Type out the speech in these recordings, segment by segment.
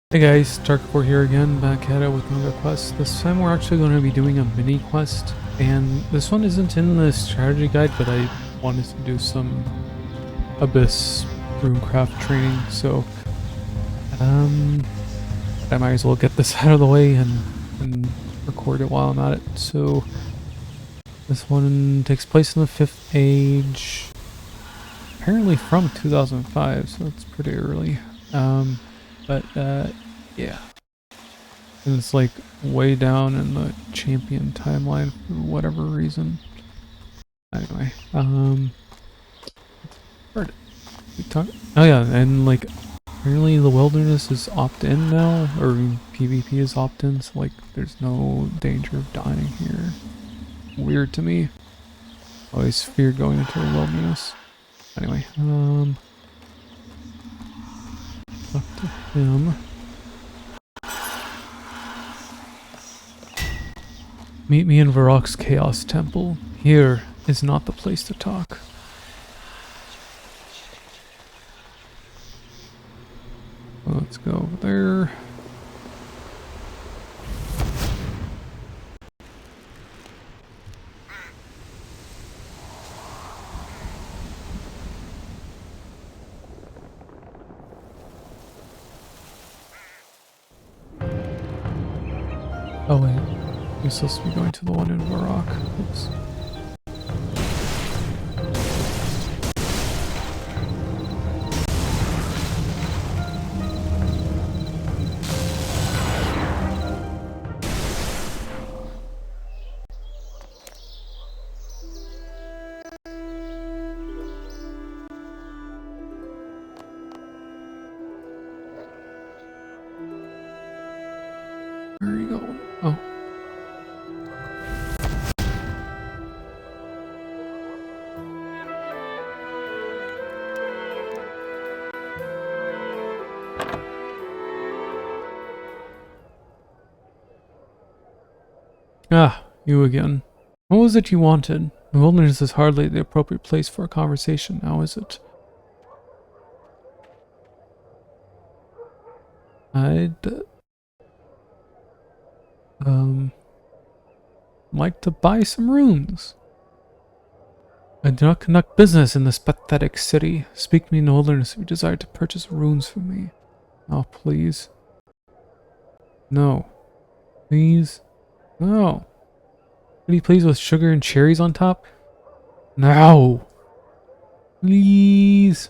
Hey guys, Dark4 here again, back at it with another quest. This time we're actually going to be doing a mini quest, and this one isn't in the strategy guide, but I wanted to do some Abyss runecraft training, so I might as well get this out of the way and record it while I'm at it. So this one takes place in the 5th age, apparently from 2005, so it's pretty early. Yeah. And it's like way down in the champion timeline for whatever reason. Anyway, where did we talk? Oh yeah, and like apparently the wilderness is opt-in now, or PvP is opt-in, so like there's no danger of dying here. Weird to me. Always feared going into the wilderness. Anyway, talk to him. Meet me in Varrock's Chaos Temple. Here is not the place to talk. Let's go over there. Oh wait. We're supposed to be going to the one in Varrock. Oops. Where are you going? Oh. Ah, you again. What was it you wanted? The wilderness is hardly the appropriate place for a conversation now, is it? I'd like to buy some runes. I do not conduct business in this pathetic city. Speak to me in the wilderness if you desire to purchase runes from me. Oh, please. No. Please. No. Pretty please with sugar and cherries on top? No. Please.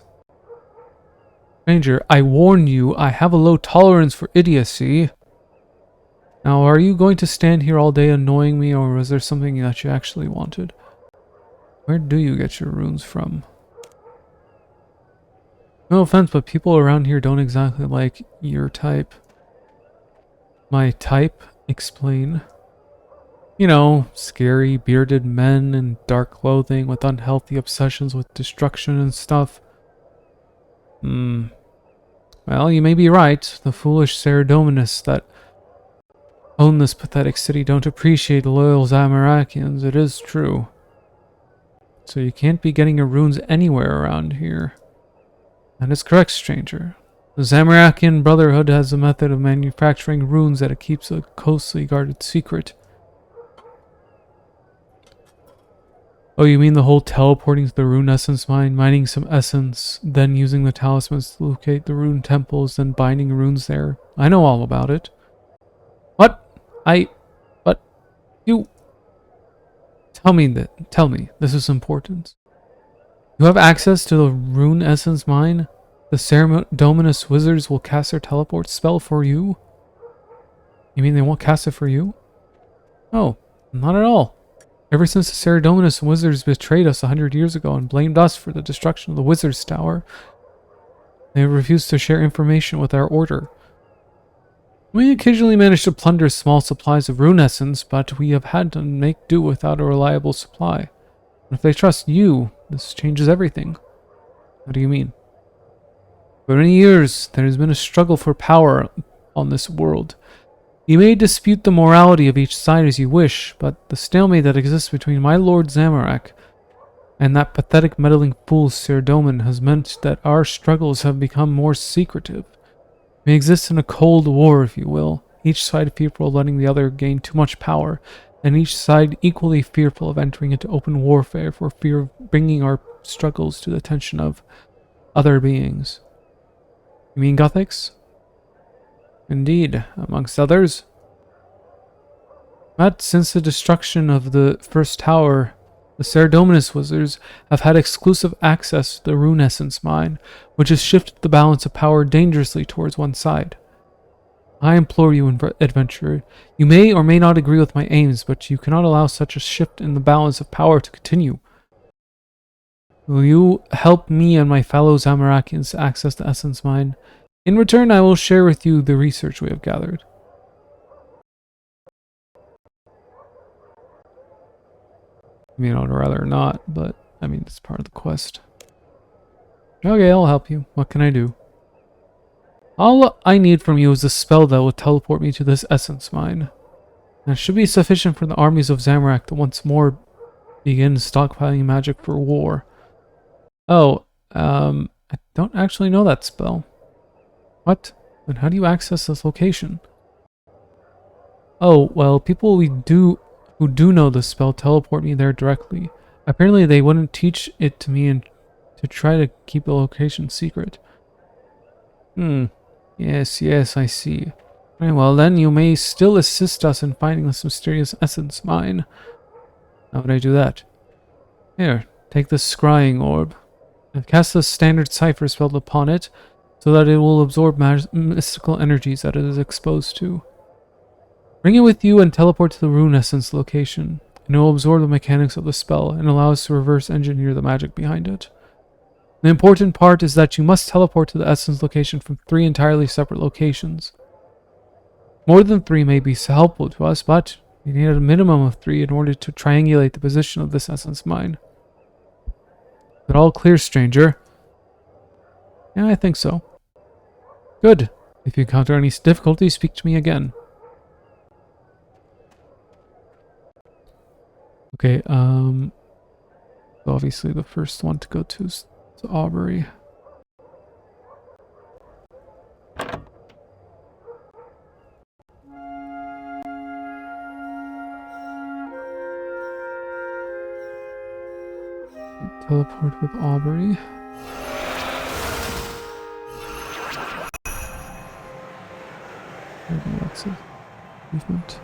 Stranger, I warn you, I have a low tolerance for idiocy. Now, are you going to stand here all day annoying me, or was there something that you actually wanted? Where do you get your runes from? No offense, but people around here don't exactly like your type. My type? Explain. You know, scary, bearded men in dark clothing with unhealthy obsessions with destruction and stuff. Well, you may be right. The foolish Ceredominists that own this pathetic city don't appreciate the loyal Zamarakians. It is true. So you can't be getting your runes anywhere around here. That is correct, stranger. The Zamarakian Brotherhood has a method of manufacturing runes that it keeps a closely guarded secret. Oh, you mean the whole teleporting to the rune essence mine, mining some essence, then using the talismans to locate the rune temples, then binding runes there? I know all about it. What? But you... Tell me, this is important. You have access to the rune essence mine? The Ceredominous wizards will cast their teleport spell for you? You mean they won't cast it for you? Oh, not at all. Ever since the Ceredominous wizards betrayed us 100 years ago and blamed us for the destruction of the Wizard's Tower, they have refused to share information with our order. We occasionally manage to plunder small supplies of rune essence, but we have had to make do without a reliable supply. And if they trust you, this changes everything. What do you mean? For many years, there has been a struggle for power on this world. You may dispute the morality of each side as you wish, but the stalemate that exists between my Lord Zamorak and that pathetic meddling fool Ceredomin has meant that our struggles have become more secretive. We exist in a cold war, if you will, each side fearful of letting the other gain too much power, and each side equally fearful of entering into open warfare for fear of bringing our struggles to the attention of other beings. You mean Gothics? Indeed, amongst others. But since the destruction of the first tower, the Cerdominus wizards have had exclusive access to the rune essence mine, which has shifted the balance of power dangerously towards one side. I implore you, adventurer, you may or may not agree with my aims, but you cannot allow such a shift in the balance of power to continue. Will you help me and my fellow Zamarakians access the essence mine? In return, I will share with you the research we have gathered. I mean, I'd rather not, but I mean, it's part of the quest. Okay, I'll help you. What can I do? All I need from you is a spell that will teleport me to this essence mine. And it should be sufficient for the armies of Zamorak to once more begin stockpiling magic for war. Oh, I don't actually know that spell. What? Then how do you access this location? Oh, well, people who do know the spell teleport me there directly. Apparently they wouldn't teach it to me and to try to keep the location secret. Yes, I see. Very well, then you may still assist us in finding this mysterious essence mine. How would I do that? Here, take this scrying orb. I've cast the standard cipher spell upon it, so that it will absorb mystical energies that it is exposed to. Bring it with you and teleport to the rune essence location, and it will absorb the mechanics of the spell and allow us to reverse engineer the magic behind it. The important part is that you must teleport to the essence location from 3 entirely separate locations. More than 3 may be helpful to us, but we need a minimum of 3 in order to triangulate the position of this essence mine. Is it all clear, stranger? Yeah, I think so. Good. If you encounter any difficulty, speak to me again. Okay, obviously the first one to go to is Aubrey. Teleport with Aubrey. That's a movement.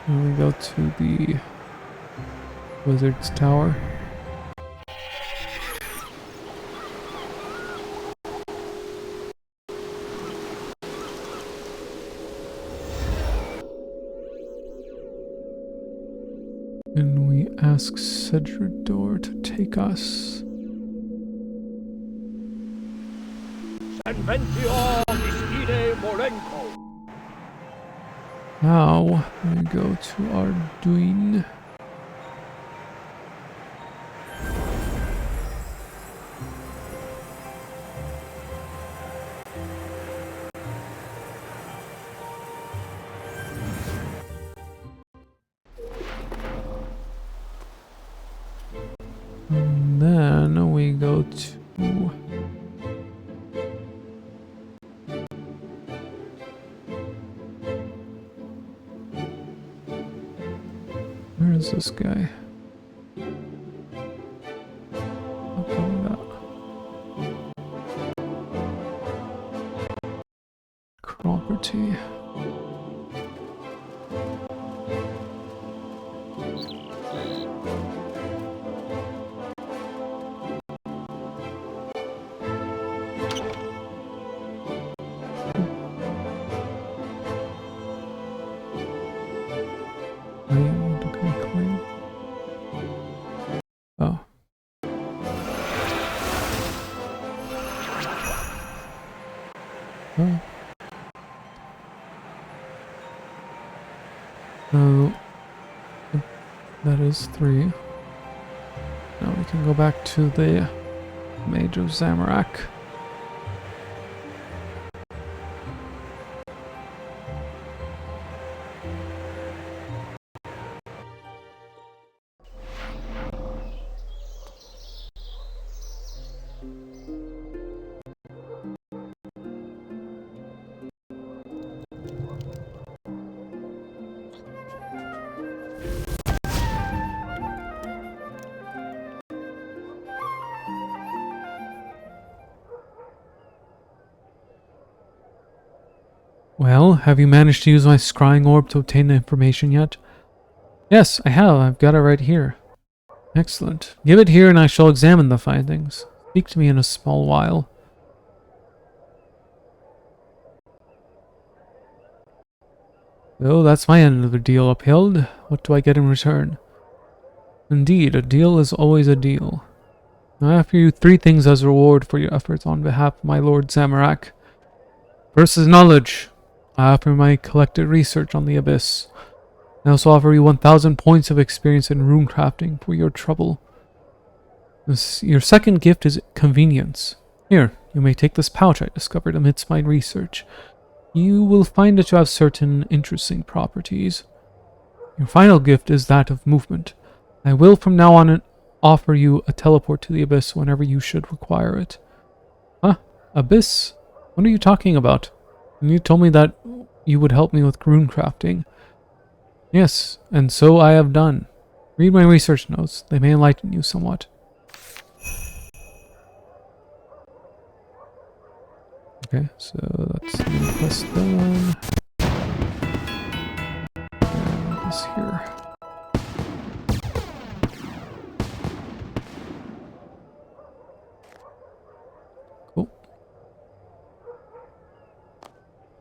And we go to the Wizard's Tower. And we ask Cedrador to take us. Now we go to Arduin. And then we go to where is this guy? Property. Oh. Oh. So that is 3. Now we can go back to the Mage of Zamorak. Well, have you managed to use my scrying orb to obtain the information yet? Yes, I have. I've got it right here. Excellent. Give it here and I shall examine the findings. Speak to me in a small while. So that's my end of the deal upheld. What do I get in return? Indeed, a deal is always a deal. I offer you 3 things as a reward for your efforts on behalf of my Lord Zamorak. First is knowledge. I offer my collected research on the Abyss. I also offer you 1,000 points of experience in rune crafting for your trouble. Your second gift is convenience. Here, you may take this pouch I discovered amidst my research. You will find it to have certain interesting properties. Your final gift is that of movement. I will from now on offer you a teleport to the Abyss whenever you should require it. Huh? Abyss? What are you talking about? You told me that you would help me with rune crafting. Yes, and so I have done. Read my research notes. They may enlighten you somewhat. Okay, so that's miniquest done. And this here. Cool.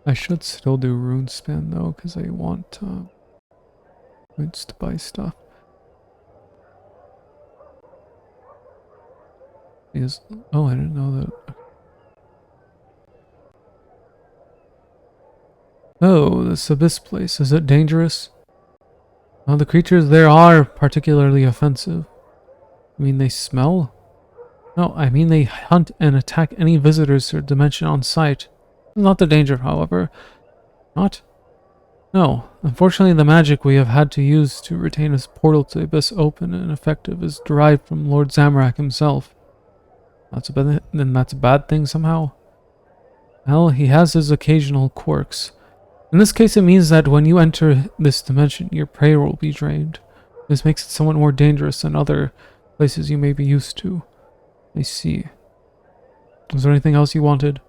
I should still do rune spin though, because I want points to buy stuff. Oh, I didn't know that. Oh, this abyss place. Is it dangerous? Oh, the creatures there are particularly offensive. I mean, they smell? No, I mean they hunt and attack any visitors to the dimension on sight. Not the danger, however. Not? No. Unfortunately, the magic we have had to use to retain this portal to the abyss open and effective is derived from Lord Zamorak himself. Then that's a bad thing somehow? Well, he has his occasional quirks. In this case, it means that when you enter this dimension, your prayer will be drained. This makes it somewhat more dangerous than other places you may be used to. I see. Is there anything else you wanted?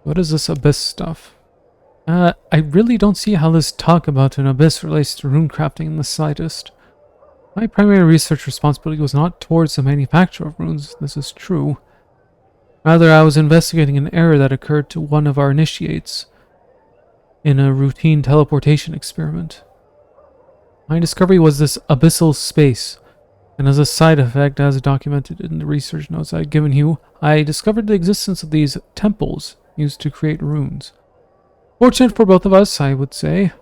What is this abyss stuff? I really don't see how this talk about an abyss relates to runecrafting in the slightest. My primary research responsibility was not towards the manufacture of runes, this is true. Rather, I was investigating an error that occurred to one of our initiates in a routine teleportation experiment. My discovery was this abyssal space, and as a side effect, as documented in the research notes I had given you, I discovered the existence of these temples used to create runes. Fortunate for both of us, I would say.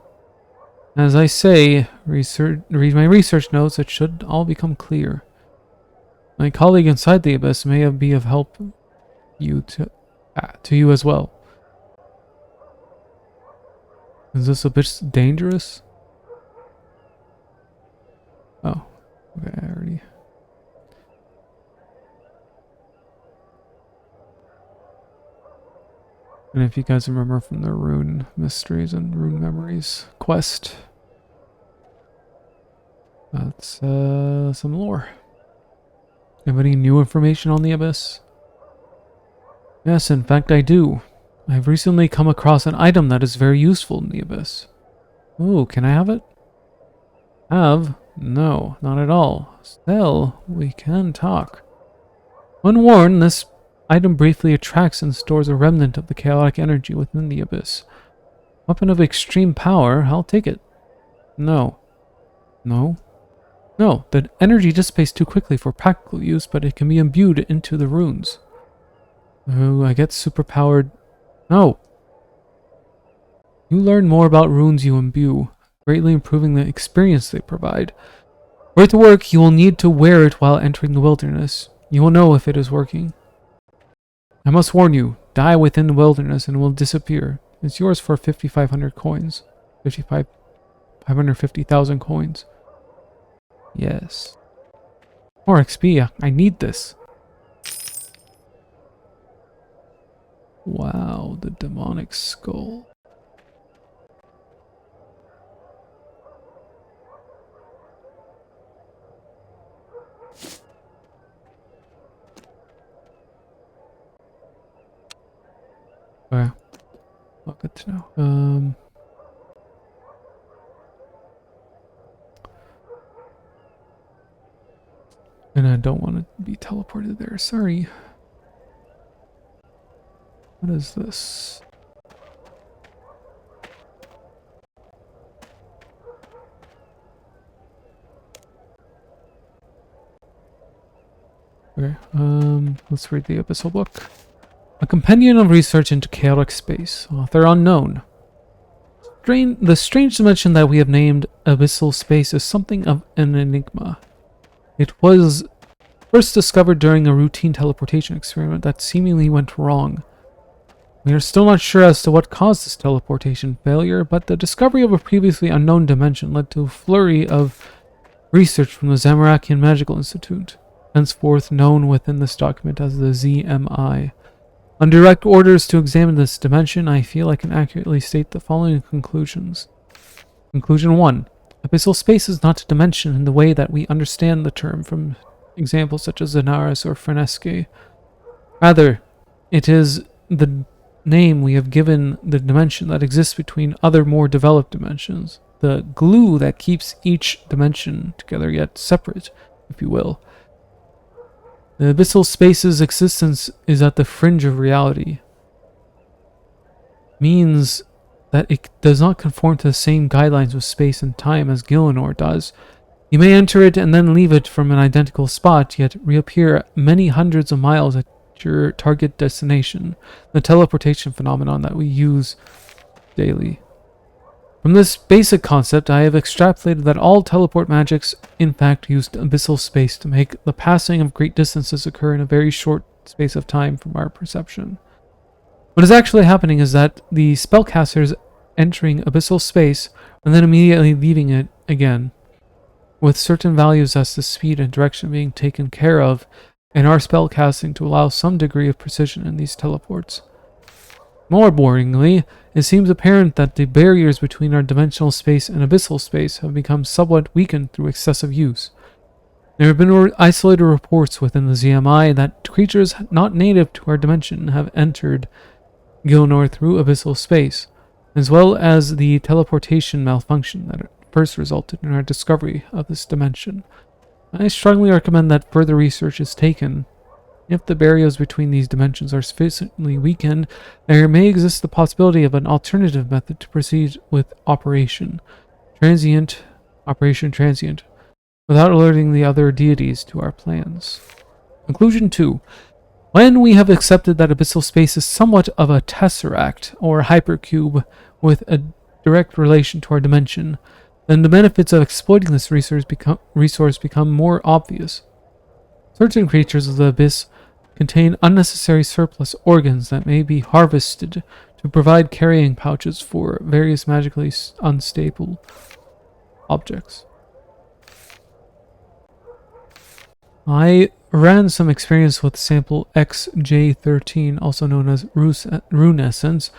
As I say, read my research notes, it should all become clear. My colleague inside the abyss may be of help to you as well. Is this abyss dangerous? Oh, okay, I already. And if you guys remember from the Rune Mysteries and Rune Memories quest, that's some lore. Have any new information on the Abyss? Yes, in fact I do. I've recently come across an item that is very useful in the Abyss. Ooh, can I have it? Have? No, not at all. Still, we can talk. When worn, this item briefly attracts and stores a remnant of the chaotic energy within the Abyss. Weapon of extreme power, I'll take it. No. No? No, the energy dissipates too quickly for practical use, but it can be imbued into the runes. Oh, I get superpowered. No! You learn more about runes you imbue, greatly improving the experience they provide. For it to work, you will need to wear it while entering the wilderness. You will know if it is working. I must warn you, die within the wilderness and it will disappear. It's yours for 5,500 coins. 550,000 coins. Yes. More XP, I need this. Wow, the demonic skull. Okay. Well, good to know. And I don't want to be teleported there. Sorry. What is this? Okay. Let's read the Abyssal book. A compendium of research into chaotic space. Author unknown. The strange dimension that we have named Abyssal Space is something of an enigma. It was first discovered during a routine teleportation experiment that seemingly went wrong. We are still not sure as to what caused this teleportation failure, but the discovery of a previously unknown dimension led to a flurry of research from the Zamarakian Magical Institute, henceforth known within this document as the ZMI. On direct orders to examine this dimension, I feel I can accurately state the following conclusions. Conclusion 1. Abyssal space is not a dimension in the way that we understand the term from examples such as Zenaris or Frenesque. Rather, it is the name we have given the dimension that exists between other more developed dimensions, the glue that keeps each dimension together yet separate, if you will. The abyssal space's existence is at the fringe of reality. Means that it does not conform to the same guidelines of space and time as Gillinor does. You may enter it and then leave it from an identical spot, yet reappear many hundreds of miles at your target destination, the teleportation phenomenon that we use daily. From this basic concept, I have extrapolated that all teleport magics in fact used abyssal space to make the passing of great distances occur in a very short space of time from our perception. What is actually happening is that the spellcasters entering abyssal space and then immediately leaving it again, with certain values as to speed and direction being taken care of in our spellcasting to allow some degree of precision in these teleports. More boringly, it seems apparent that the barriers between our dimensional space and abyssal space have become somewhat weakened through excessive use. There have been isolated reports within the ZMI that creatures not native to our dimension have entered Gillinor through abyssal space, as well as the teleportation malfunction that first resulted in our discovery of this dimension. I strongly recommend that further research is taken. If the barriers between these dimensions are sufficiently weakened, there may exist the possibility of an alternative method to proceed with Operation Transient, without alerting the other deities to our plans. Conclusion 2. When we have accepted that abyssal space is somewhat of a tesseract or hypercube with a direct relation to our dimension, then the benefits of exploiting this resource become more obvious. Certain creatures of the abyss contain unnecessary surplus organs that may be harvested to provide carrying pouches for various magically unstable objects. I ran some experience with sample XJ13, also known as Rune Essence,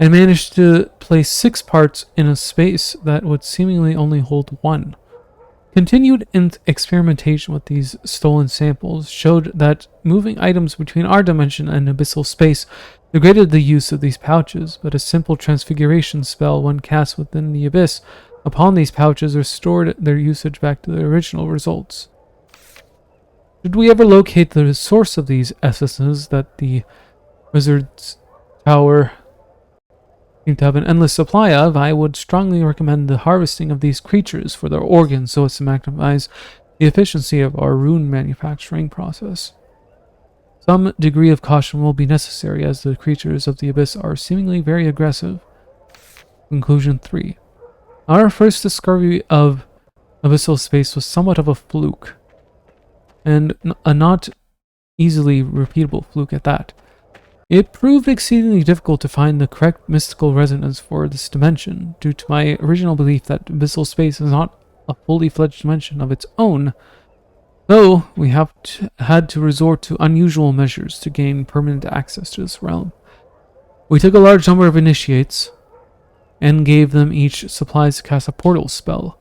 and managed to place 6 parts in a space that would seemingly only hold 1. Continued experimentation with these stolen samples showed that moving items between our dimension and abyssal space degraded the use of these pouches, but a simple transfiguration spell when cast within the abyss upon these pouches restored their usage back to the original results. Should we ever locate the source of these essences that the Wizard's Tower seem to have an endless supply of, I would strongly recommend the harvesting of these creatures for their organs so as to maximize the efficiency of our rune manufacturing process. Some degree of caution will be necessary as the creatures of the abyss are seemingly very aggressive. Conclusion 3. Our first discovery of abyssal space was somewhat of a fluke, and a not easily repeatable fluke at that. It proved exceedingly difficult to find the correct mystical resonance for this dimension, due to my original belief that abyssal space is not a fully fledged dimension of its own, though we have had to resort to unusual measures to gain permanent access to this realm. We took a large number of initiates, and gave them each supplies to cast a portal spell.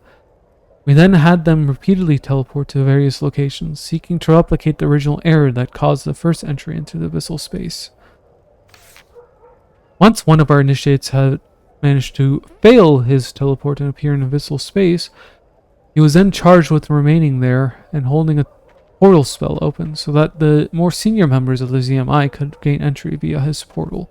We then had them repeatedly teleport to various locations, seeking to replicate the original error that caused the first entry into the abyssal space. Once one of our initiates had managed to fail his teleport and appear in abyssal space, he was then charged with remaining there and holding a portal spell open so that the more senior members of the ZMI could gain entry via his portal.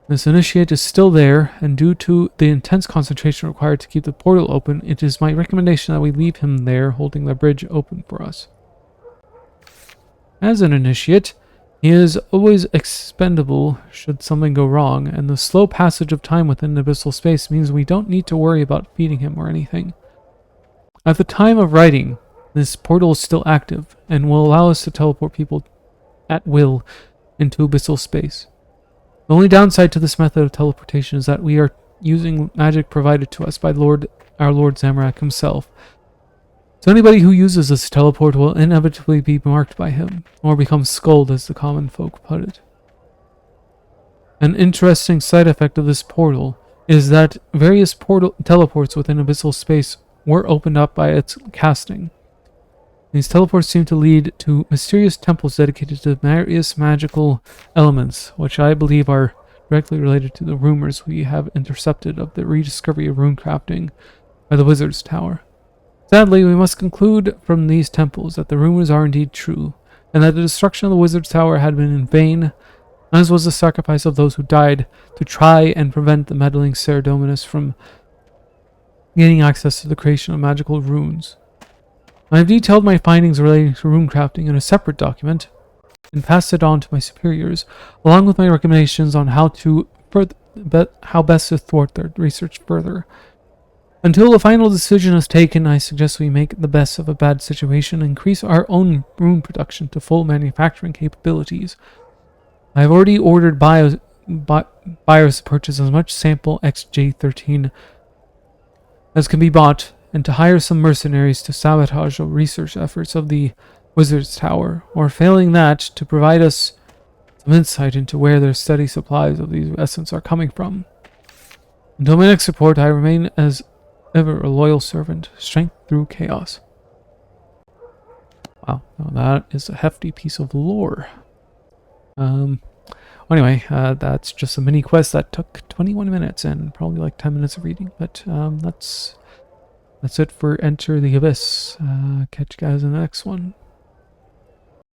This initiate is still there, and due to the intense concentration required to keep the portal open, it is my recommendation that we leave him there holding the bridge open for us. As an initiate, he is always expendable should something go wrong, and the slow passage of time within abyssal space means we don't need to worry about feeding him or anything. At the time of writing, this portal is still active and will allow us to teleport people at will into abyssal space. The only downside to this method of teleportation is that we are using magic provided to us by our Lord Zamorak himself. So anybody who uses this teleport will inevitably be marked by him, or become skulled as the common folk put it. An interesting side effect of this portal is that various teleports within abyssal space were opened up by its casting. These teleports seem to lead to mysterious temples dedicated to various magical elements, which I believe are directly related to the rumors we have intercepted of the rediscovery of runecrafting by the Wizard's Tower. Sadly, we must conclude from these temples that the rumors are indeed true, and that the destruction of the Wizard's Tower had been in vain, as was the sacrifice of those who died to try and prevent the meddling Cerdominus from gaining access to the creation of magical runes. I have detailed my findings relating to runecrafting in a separate document and passed it on to my superiors, along with my recommendations on how best to thwart their research further. Until a final decision is taken, I suggest we make the best of a bad situation and increase our own rune production to full manufacturing capabilities. I have already ordered buyers to purchase as much sample XJ13 as can be bought, and to hire some mercenaries to sabotage the research efforts of the Wizard's Tower, or failing that, to provide us some insight into where their steady supplies of these essence are coming from. Until my next report, I remain as ever a loyal servant, strength through chaos. Wow, now that is a hefty piece of lore. Anyway, that's just a mini quest that took 21 minutes and probably like 10 minutes of reading, but that's it for Enter the Abyss. Catch you guys in the next one.